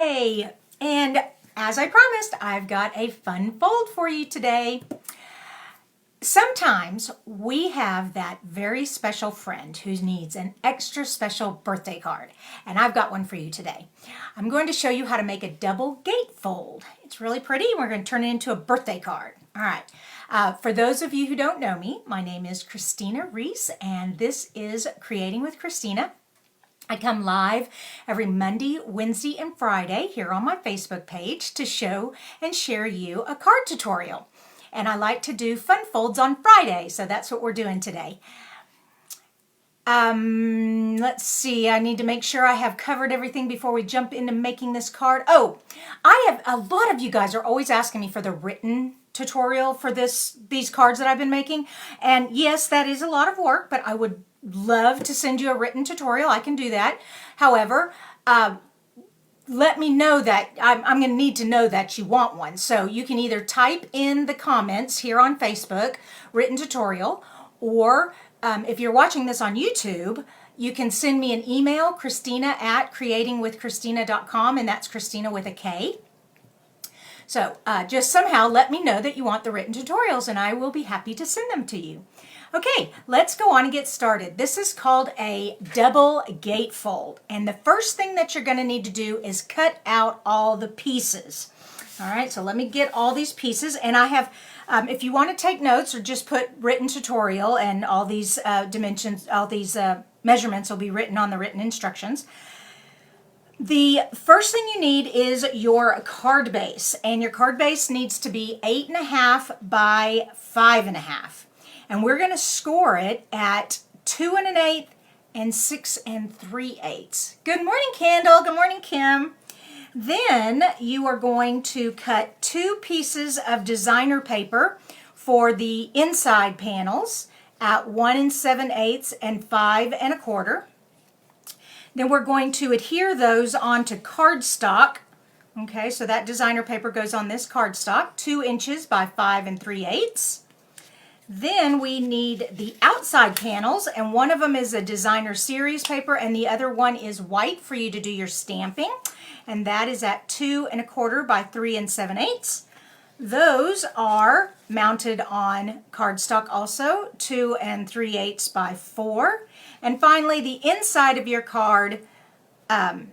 Hey, and as I promised, I've got a fun fold for you today. Sometimes we have that very special friend who needs an extra special birthday card, and I've got one for you today. I'm going to show you how to make a double gatefold. It's really pretty. We're going to turn it into a birthday card. All right. For those of you who don't know me, my name is Kristina Reese, and this is Creating with Kristina. I come live every Monday, Wednesday, and Friday here on my Facebook page to show and share you a card tutorial. And I like to do fun folds on Friday, so that's what we're doing today. Let's see, I need to make sure I have covered everything before we jump into making this card. Oh, a lot of you guys are always asking me for the written tutorial for these cards that I've been making. And yes, that is a lot of work, but I would love to send you a written tutorial. I can do that. However, let me know that I'm going to need to know that you want one. So you can either type in the comments here on Facebook, written tutorial, or if you're watching this on YouTube, you can send me an email, Kristina@creatingwithkristina.com, and that's Kristina with a K. So just somehow let me know that you want the written tutorials, and I will be happy to send them to you. Okay, let's go on and get started. This is called a double gatefold, and the first thing that you're going to need to do is cut out all the pieces. All right, so let me get all these pieces, and I have, if you want to take notes or just put written tutorial, and all these dimensions, all these measurements will be written on the written instructions. The first thing you need is your card base, and your card base needs to be 8.5 by 5.5. And we're going to score it at 2 1/8 and 6 3/8. Good morning, Candle. Good morning, Kim. Then you are going to cut 2 pieces of designer paper for the inside panels at 1 7/8 and 5 1/4. Then we're going to adhere those onto cardstock. Okay, so that designer paper goes on this cardstock, 2 inches by 5 3/8. Then we need the outside panels, and one of them is a designer series paper, and the other one is white for you to do your stamping, and that is at 2 1/4 by 3 7/8. Those are mounted on cardstock also, 2 3/8 by 4. And finally, the inside of your card, the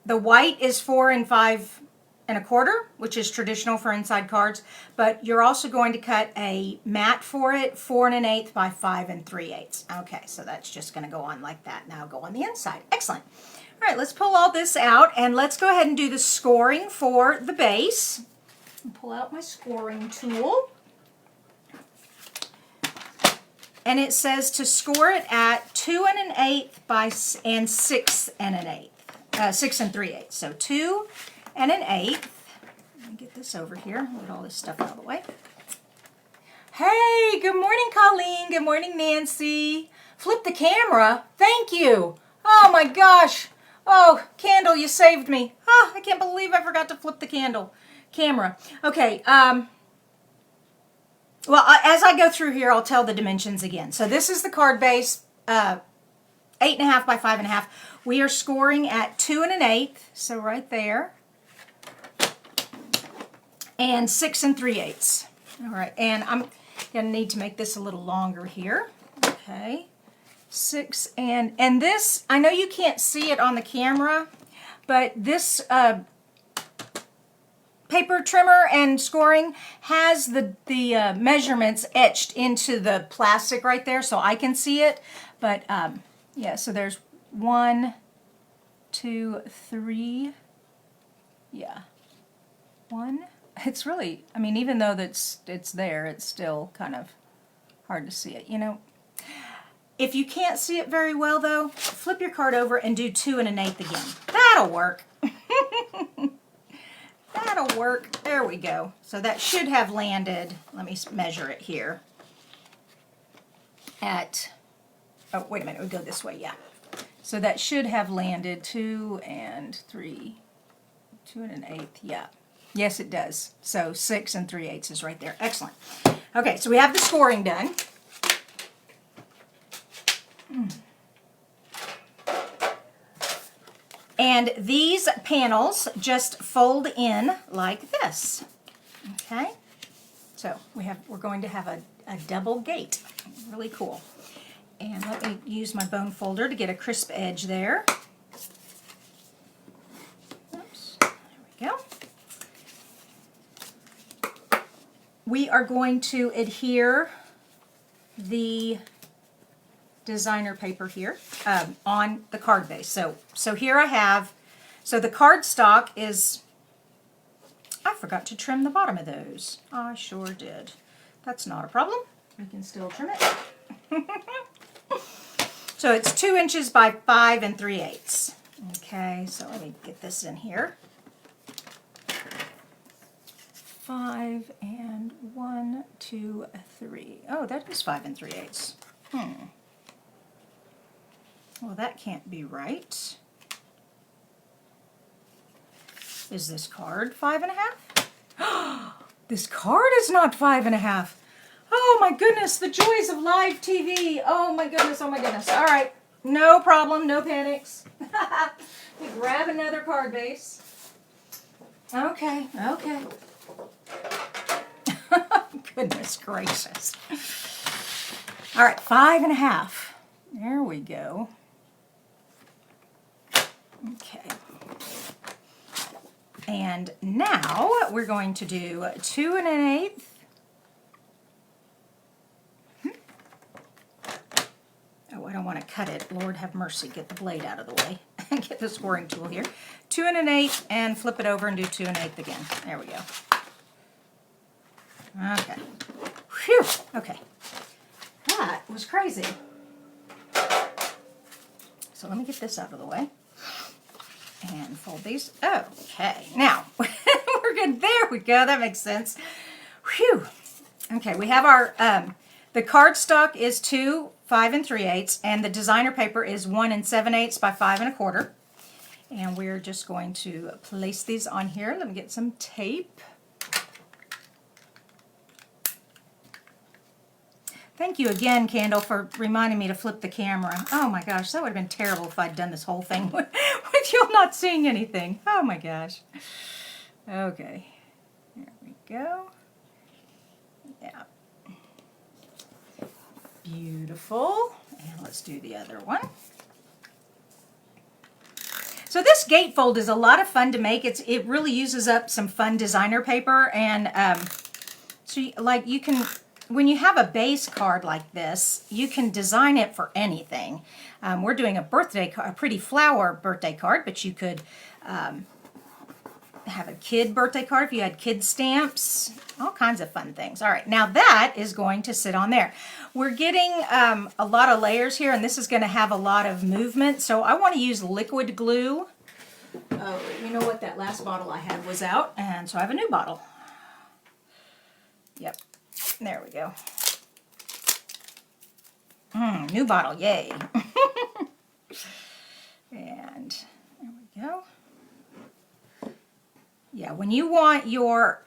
white is 4 5 1/4, which is traditional for inside cards, but you're also going to cut a mat for it, 4 1/8 by 5 3/8. Okay, so that's just going to go on like that. Now go on the inside. Excellent. All right, let's pull all this out, and let's go ahead and do the scoring for the base. Pull out my scoring tool. And it says to score it at 2 1/8 by 6 1/8, 6 3/8. So 2 1/8. Let me get this over here. Get all this stuff out of the way. Hey, good morning, Colleen. Good morning, Nancy. Flip the camera. Thank you. Oh my gosh. Oh, Candle, you saved me. Oh, I can't believe I forgot to flip the camera. Okay. Well, as I go through here, I'll tell the dimensions again. So this is the card base, 8.5 by 5.5. We are scoring at 2 1/8, so right there, and 6 3/8. All right, and I'm gonna need to make this a little longer here. Okay, 6 and this, I know you can't see it on the camera, but this paper trimmer and scoring has the measurements etched into the plastic right there, so I can see it. But yeah, so there's 1, 2, 3. Yeah, 1. It's really, I mean, even though it's there, it's still kind of hard to see it. You know, if you can't see it very well though, flip your card over and do 2 1/8 again. That'll work. That'll work. There we go. So that should have landed, let me measure it here, at, oh, wait a minute, we go this way, yeah. So that should have landed 2 3, 2 1/8, yeah. Yes, it does. So 6 3/8 is right there. Excellent. Okay, so we have the scoring done. And these panels just fold in like this. Okay, so we're going to have a double gate. Really cool. And let me use my bone folder to get a crisp edge there. Oops, there we go. We are going to adhere the designer paper here on the card base. So here I have, so the card stock is, I forgot to trim the bottom of those. I sure did. That's not a problem. We can still trim it. So it's 2 inches by 5 3/8. Okay, so let me get this in here. 5 and 1, 2, 3. Oh, that is 5 3/8. Well, that can't be right. Is this card 5 1/2? This card is not 5 1/2. Oh my goodness, the joys of live TV. Oh my goodness, oh my goodness. All right, no problem, no panics. We grab another card base. Okay, okay. Goodness gracious. All right, 5 1/2. There we go. Okay. And now we're going to do 2 1/8. Oh, I don't want to cut it. Lord have mercy. Get the blade out of the way. Get the scoring tool here. 2 1/8 and flip it over and do 2 1/8 again. There we go. Okay. Phew. Okay. That was crazy. So let me get this out of the way. And fold these. Okay. Now, we're good. There we go. That makes sense. Whew. Okay, we have our, the cardstock is 2 5 3/8, and the designer paper is 1 7/8 by 5 1/4. And we're just going to place these on here. Let me get some tape. Thank you again, Candle, for reminding me to flip the camera. Oh my gosh, that would have been terrible if I'd done this whole thing with you not seeing anything. Oh my gosh. Okay, there we go. Yeah. Beautiful. And let's do the other one. So this gatefold is a lot of fun to make. It really uses up some fun designer paper, and you can, when you have a base card like this, you can design it for anything. We're doing a pretty flower birthday card, but you could have a kid birthday card if you had kid stamps, all kinds of fun things. All right, now that is going to sit on there. We're getting a lot of layers here, and this is going to have a lot of movement, so I want to use liquid glue. Oh, you know what? That last bottle I had was out, and so I have a new bottle. Yep, there we go. New bottle, yay. And there we go. Yeah, when you want your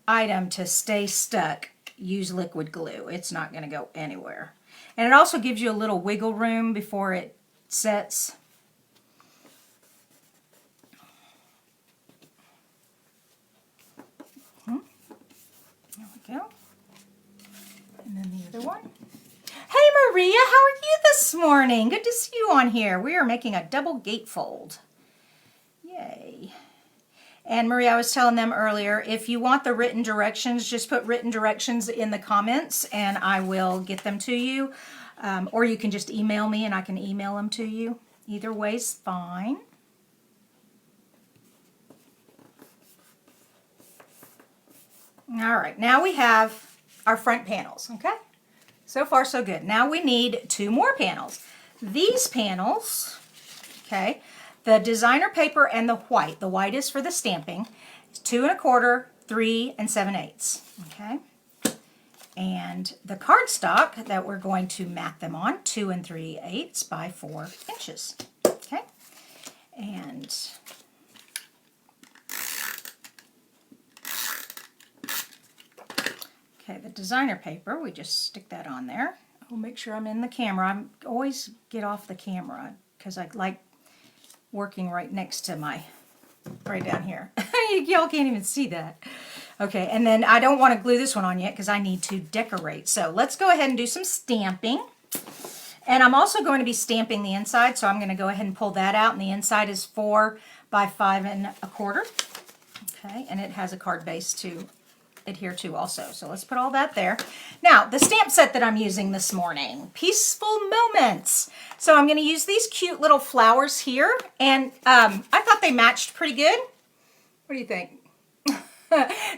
item to stay stuck, use liquid glue. It's not going to go anywhere. And it also gives you a little wiggle room before it sets. There we go. And then the other one. Hey Maria, how are you this morning? Good to see you on here. We are making a double gatefold. Yay. And Maria, I was telling them earlier, if you want the written directions, just put written directions in the comments and I will get them to you. Or you can just email me and I can email them to you. Either way's fine. All right, now we have our front panels, okay? So far, so good. Now we need 2 more panels. These panels, okay, the designer paper and the white is for the stamping, 2 1/4, 3 7/8, okay? And the cardstock that we're going to mat them on, 2 3/8 by 4 inches, okay? And okay, the designer paper, we just stick that on there. I'll make sure I'm in the camera. I always get off the camera because I like working right next to right down here. Y'all can't even see that. Okay, and then I don't want to glue this one on yet because I need to decorate. So let's go ahead and do some stamping. And I'm also going to be stamping the inside, so I'm going to go ahead and pull that out. And the inside is 4 by 5 1/4. Okay, and it has a card base to adhere to also. So let's put all that there. Now, the stamp set that I'm using this morning, Peaceful Moments. So I'm going to use these cute little flowers here. And I thought they matched pretty good. What do you think?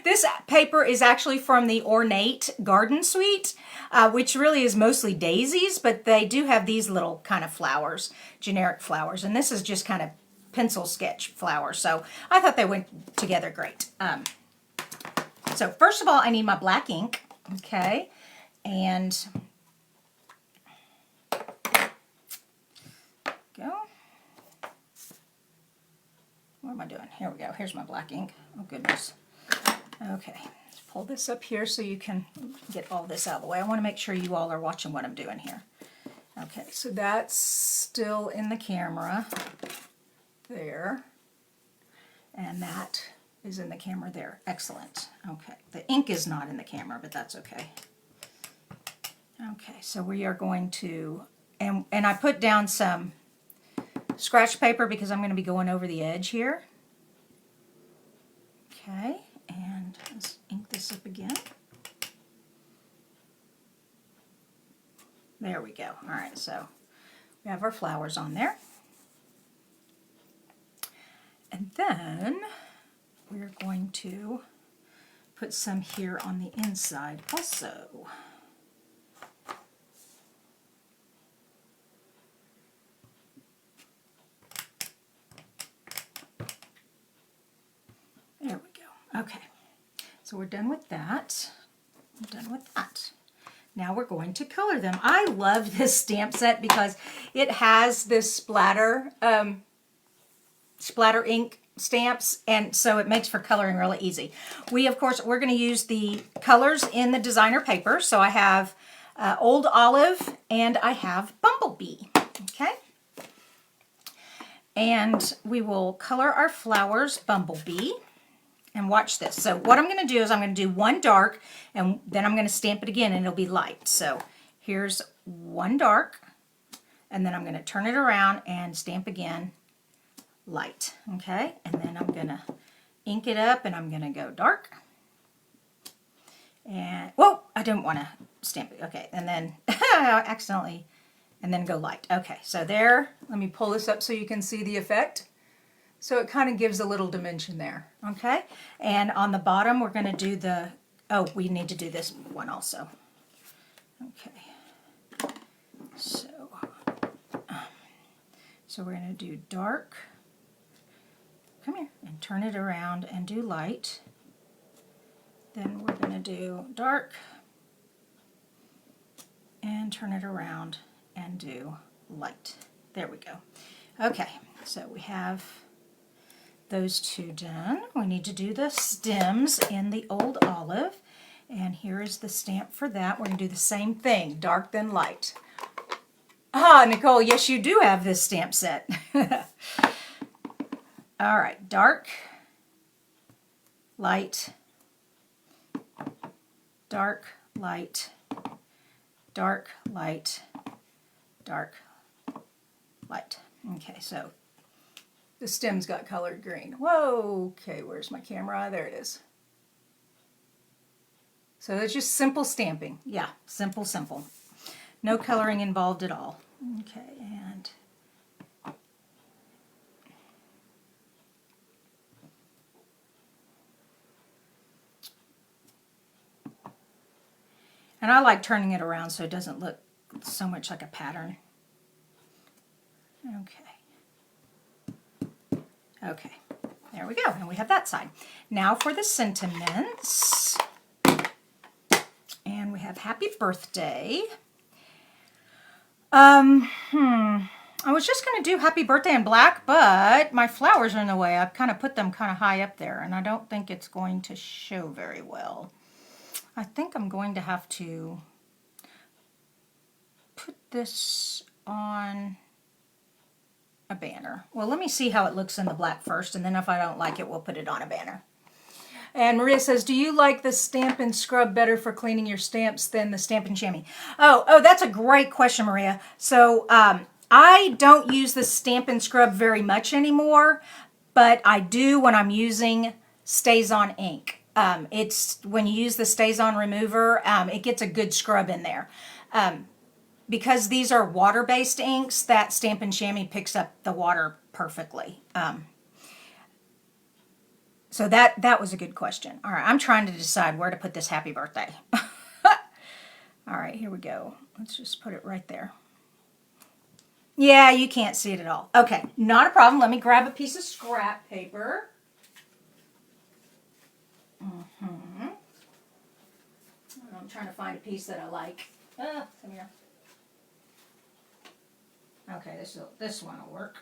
This paper is actually from the Ornate Garden Suite, which really is mostly daisies, but they do have these little kind of flowers, generic flowers. And this is just kind of pencil sketch flowers. So I thought they went together great. So first of all, I need my black ink, okay, and go. What am I doing? Here we go. Here's my black ink. Oh, goodness. Okay, let's pull this up here so you can get all this out of the way. I want to make sure you all are watching what I'm doing here. Okay, so that's still in the camera there, and that is in the camera there. Excellent. Okay, the ink is not in the camera, but that's okay. Okay, so we are going to, and I put down some scratch paper because I'm going to be going over the edge here. Okay, and let's ink this up again. There we go. All right, so we have our flowers on there. And then we're going to put some here on the inside also. There we go. Okay, so we're done with that. I'm done with that. Now we're going to color them. I love this stamp set because it has this splatter ink stamps, and so it makes for coloring really easy. Of course, we're going to use the colors in the designer paper. So I have Old Olive and I have Bumblebee. Okay. And we will color our flowers Bumblebee. And watch this. So what I'm going to do is I'm going to do one dark, and then I'm going to stamp it again, and it'll be light. So here's one dark, and then I'm going to turn it around and stamp again, light. Okay, and then I'm going to ink it up, and I'm going to go dark. And, whoa, I didn't want to stamp it. Okay, and then accidentally, and then go light. Okay, so there, let me pull this up so you can see the effect. So it kind of gives a little dimension there, okay? And on the bottom, we're going to do the, oh, we need to do this one also. Okay. So we're going to do dark, come here, and turn it around and do light. Then we're going to do dark, and turn it around and do light. There we go. Okay, so we have those two done. We need to do the stems in the Old Olive, and here is the stamp for that. We're going to do the same thing, dark then light. Ah, Nicole, yes, you do have this stamp set. All right, dark, light, dark, light, dark, light, dark, light. Okay, so the stems got colored green. Whoa, okay, where's my camera? There it is. So it's just simple stamping. Yeah, simple, simple. No coloring involved at all. Okay, and I like turning it around so it doesn't look so much like a pattern. Okay. Okay, there we go, and we have that side. Now for the sentiments, and we have Happy Birthday. I was just going to do Happy Birthday in black, but my flowers are in the way. I've kind of put them kind of high up there, and I don't think it's going to show very well. I think I'm going to have to put this on. a banner. Well, let me see how it looks in the black first, and then if I don't like it, we'll put it on a banner. And Maria says, do you like the Stampin' Scrub better for cleaning your stamps than the Stampin' Chamois? Oh, that's a great question, Maria. So I don't use the Stampin' Scrub very much anymore, but I do when I'm using Stays-On ink. It's when you use the Stays-On remover, it gets a good scrub in there. Because these are water-based inks, that Stampin' Chamois picks up the water perfectly. So that was a good question. All right, I'm trying to decide where to put this happy birthday. All right, here we go. Let's just put it right there. Yeah, you can't see it at all. Okay, not a problem. Let me grab a piece of scrap paper. I'm trying to find a piece that I like. Come here. Okay, this one will work.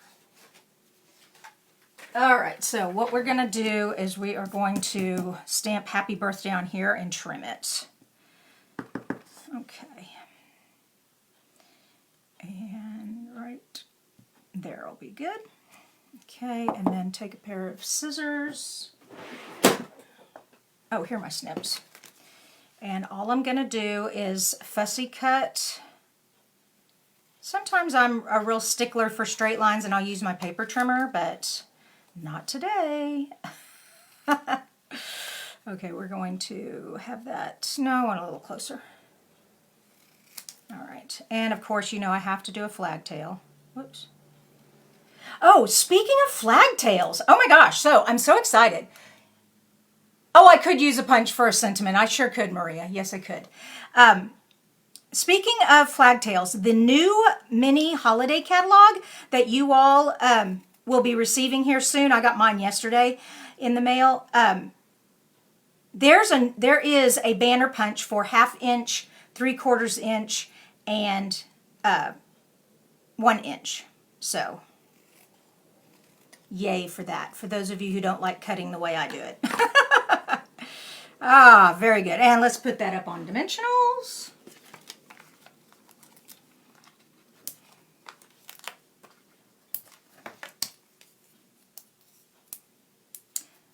All right, so what we're going to do is we are going to stamp Happy Birthday on here and trim it. Okay. And right there will be good. Okay, and then take a pair of scissors. Oh, here are my snips. And all I'm going to do is fussy cut. Sometimes I'm a real stickler for straight lines and I'll use my paper trimmer, but not today. Okay, we're going to have that. No, I want a little closer. All right, and of course, you know I have to do a flag tail. Whoops. Oh, speaking of flag tails, oh my gosh, so I'm so excited. Oh, I could use a punch for a sentiment. I sure could, Maria. Yes, I could. Speaking of flag tails, the new mini holiday catalog that you all will be receiving here soon. I got mine yesterday in the mail. There is a banner punch for 1/2 inch, 3/4 inch, and 1 inch. So, yay for that. For those of you who don't like cutting the way I do it. Ah, very good. And let's put that up on dimensionals.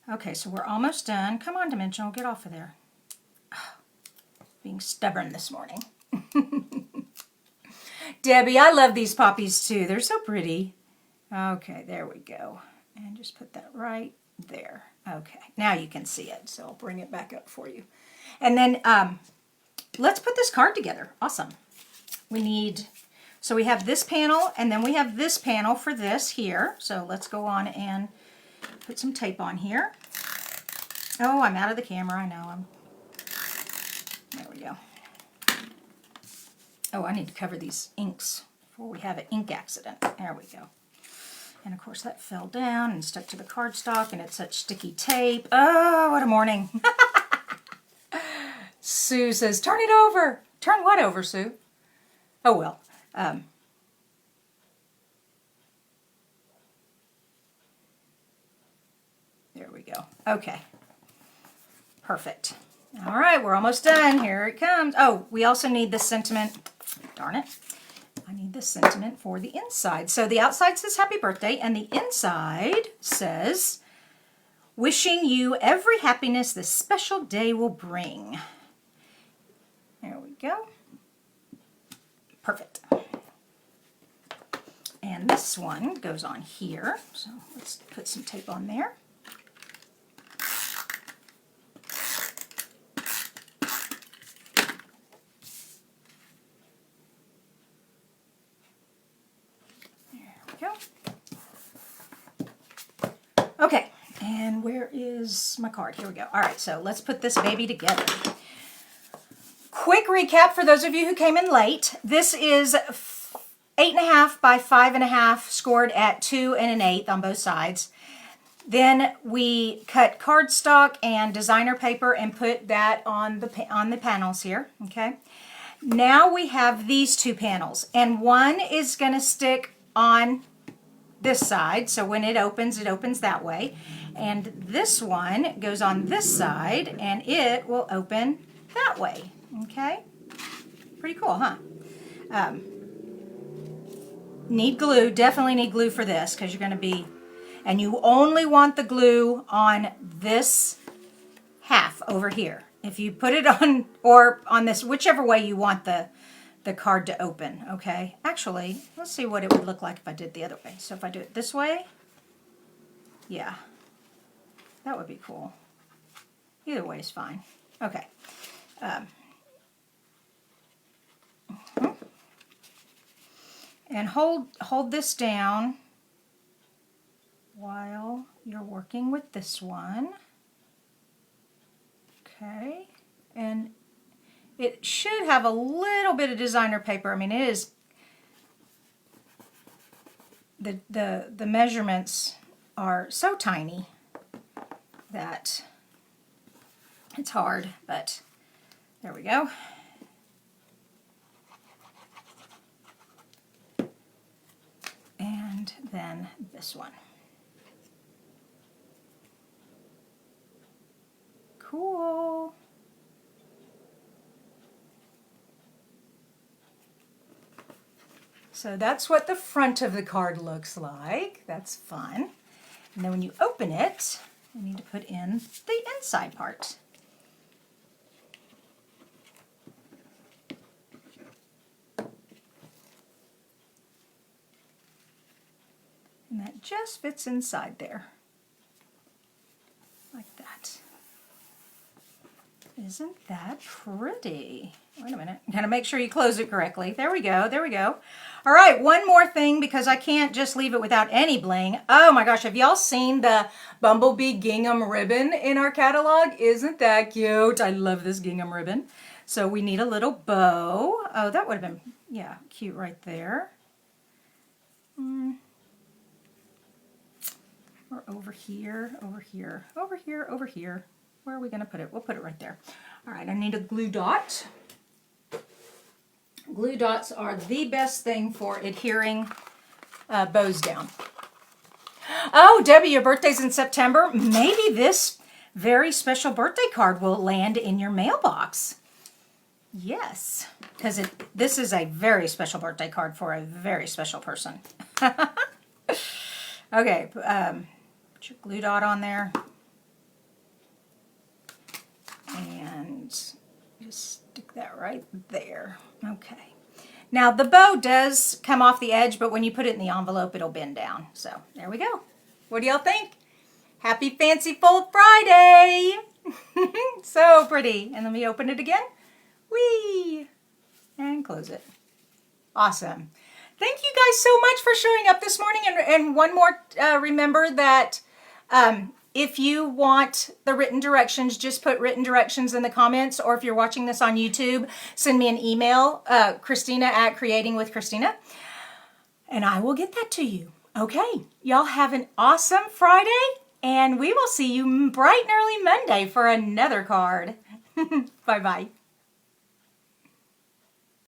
Okay, so we're almost done. Come on, dimensional, get off of there. Oh, being stubborn this morning. Debbie, I love these poppies too. They're so pretty. Okay, there we go. And just put that right there. Okay, now you can see it, so I'll bring it back up for you. And then let's put this card together. Awesome. So we have this panel, and then we have this panel for this here. So let's go on and put some tape on here. Oh, I'm out of the camera, I know. There we go. Oh, I need to cover these inks before we have an ink accident. There we go. And of course that fell down and stuck to the cardstock, and it's such sticky tape. Oh, what a morning. Sue says, turn it over. Turn what over, Sue? Oh, well. There we go. Okay. Perfect. All right, we're almost done. Here it comes. Oh, we also need the sentiment. Darn it. I need the sentiment for the inside. So the outside says happy birthday, and the inside says, wishing you every happiness this special day will bring. There we go. Perfect. And this one goes on here. So let's put some tape on there. Okay, and where is my card? Here we go. All right, so let's put this baby together. Quick recap for those of you who came in late. This is 8.5 by 5.5, scored at 2 1/8 on both sides. Then we cut cardstock and designer paper and put that on the panels here. Okay. Now we have these two panels, and one is going to stick on this side, so when it opens that way, and this one goes on this side and it will open that way. Okay, pretty cool, huh? need glue, definitely need glue for this because you're going to be, and you only want the glue on this half over here. If you put it on, or on this, whichever way you want the card to open, okay? Actually, let's see what it would look like if I did the other way. So if I do it this way, yeah, that would be cool. Either way is fine. Okay. And hold this down while you're working with this one. Okay, and it should have a little bit of designer paper. I mean, it is, the measurements are so tiny that it's hard, but there we go. And then this one. Cool. So that's what the front of the card looks like. That's fun. And then when you open it, you need to put in the inside part. And that just fits inside there. Like that. Isn't that pretty? Wait a minute. Gotta make sure you close it correctly. There we go. There we go. All right, one more thing because I can't just leave it without any bling. Oh my gosh, have y'all seen the Bumblebee gingham ribbon in our catalog? Isn't that cute? I love this gingham ribbon. So we need a little bow. Oh, that would have been, yeah, cute right there. Or over here, over here, over here, over here. Where are we going to put it? We'll put it right there. All right, I need a glue dot. Glue dots are the best thing for adhering bows down. Oh, Debbie, your birthday's in September. Maybe this very special birthday card will land in your mailbox. Yes, because this is a very special birthday card for a very special person. Okay, put your glue dot on there. And just stick that right there. Okay. Now the bow does come off the edge, but when you put it in the envelope, it'll bend down. So there we go. What do y'all think? Happy Fancy Fold Friday! So pretty. And let me open it again. Whee! And close it. Awesome. Thank you guys so much for showing up this morning. And one more, remember that if you want the written directions, just put written directions in the comments, or if you're watching this on YouTube, send me an email, Kristina@creatingwithkristina, and I will get that to you. Okay, y'all have an awesome Friday, and we will see you bright and early Monday for another card. Bye-bye.